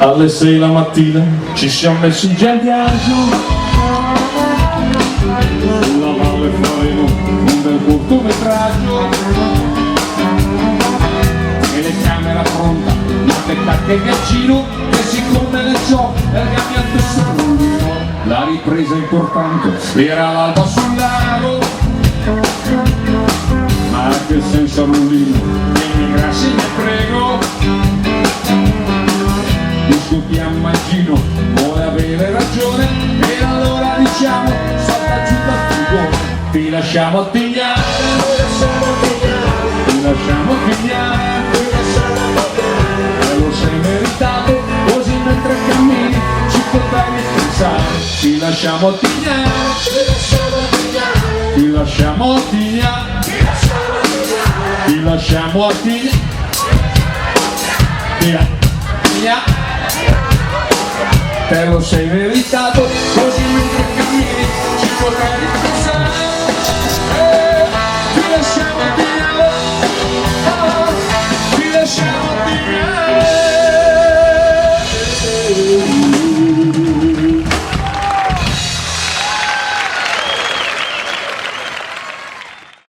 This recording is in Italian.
Alle 6 la mattina ci siamo messi già in viaggio, sulla valle faremo un bel cortometraggio, telecamera pronta, aspettate il gancino, e siccome le ciò l'amianto sul la ripresa importante era l'alba sul lago, ma anche senza rullino, vieni grassi ne prego. Discutiamo a Gino, vuole avere ragione, e allora diciamo, salta giù dal frigo, ti lasciamo attigliare, ti lasciamo attigliare, e lo sei meritato, così mentre cammini ci potrai pensare, ti lasciamo attigliare, ti lasciamo attigliare, ti lasciamo attigliare, te lo sei meritato, così mentre cammini ci potrai